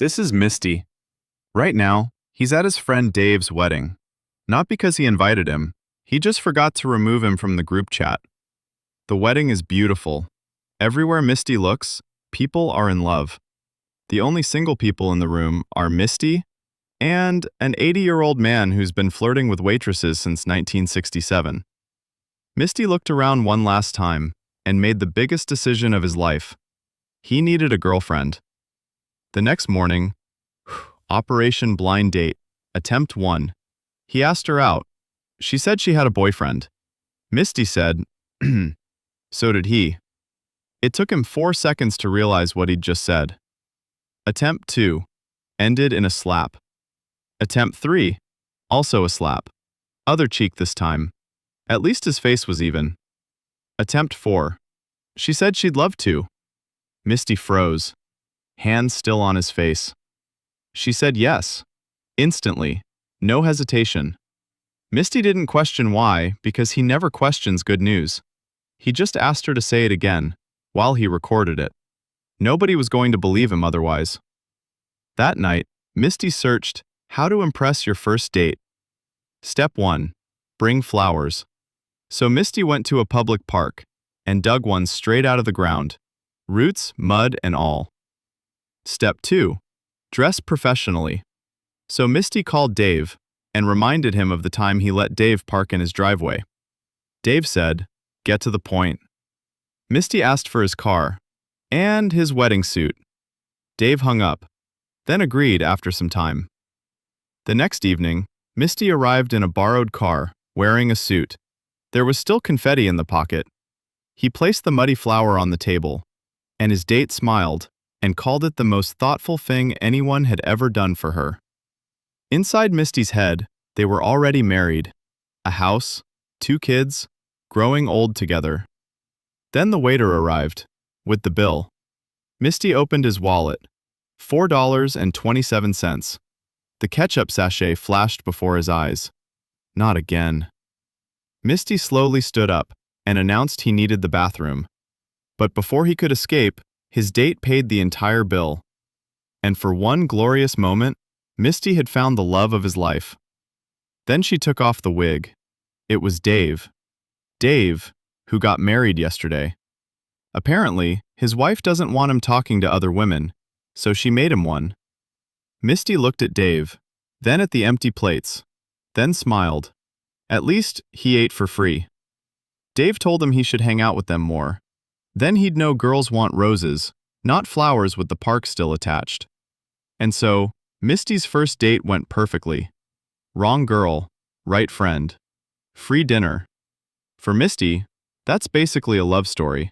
This is Misty. Right now, he's at his friend Dave's wedding. Not because he invited him, he just forgot to remove him from the group chat. The wedding is beautiful. Everywhere Misty looks, people are in love. The only single people in the room are Misty and an 80-year-old man who's been flirting with waitresses since 1967. Misty looked around one last time and made the biggest decision of his life. He needed a girlfriend. The next morning, Operation Blind Date, Attempt 1. He asked her out. She said she had a boyfriend. Misty said, so did he. It took him 4 seconds to realize what he'd just said. Attempt 2 ended in a slap. Attempt 3, also a slap. Other cheek this time. At least his face was even. Attempt 4. She said she'd love to. Misty froze, hands still on his face. She said yes. Instantly. No hesitation. Misty didn't question why, because he never questions good news. He just asked her to say it again, while he recorded it. Nobody was going to believe him otherwise. That night, Misty searched how to impress your first date. Step 1. Bring flowers. So Misty went to a public park and dug one straight out of the ground. Roots, mud, and all. Step 2. Dress professionally. So Misty called Dave and reminded him of the time he let Dave park in his driveway. Dave said, "Get to the point." Misty asked for his car and his wedding suit. Dave hung up, then agreed after some time. The next evening, Misty arrived in a borrowed car, wearing a suit. There was still confetti in the pocket. He placed the muddy flower on the table, and his date smiled and called it the most thoughtful thing anyone had ever done for her. Inside Misty's head, they were already married. A house, 2 kids, growing old together. Then the waiter arrived, with the bill. Misty opened his wallet. $4.27. The ketchup sachet flashed before his eyes. Not again. Misty slowly stood up and announced he needed the bathroom. But before he could escape, his date paid the entire bill. And for one glorious moment, Misty had found the love of his life. Then she took off the wig. It was Dave. Dave, who got married yesterday. Apparently, his wife doesn't want him talking to other women, so she made him one. Misty looked at Dave, then at the empty plates, then smiled. At least, he ate for free. Dave told him he should hang out with them more. Then he'd know girls want roses, not flowers with the park still attached. And so, Misty's first date went perfectly. Wrong girl, right friend. Free dinner. For Misty, that's basically a love story.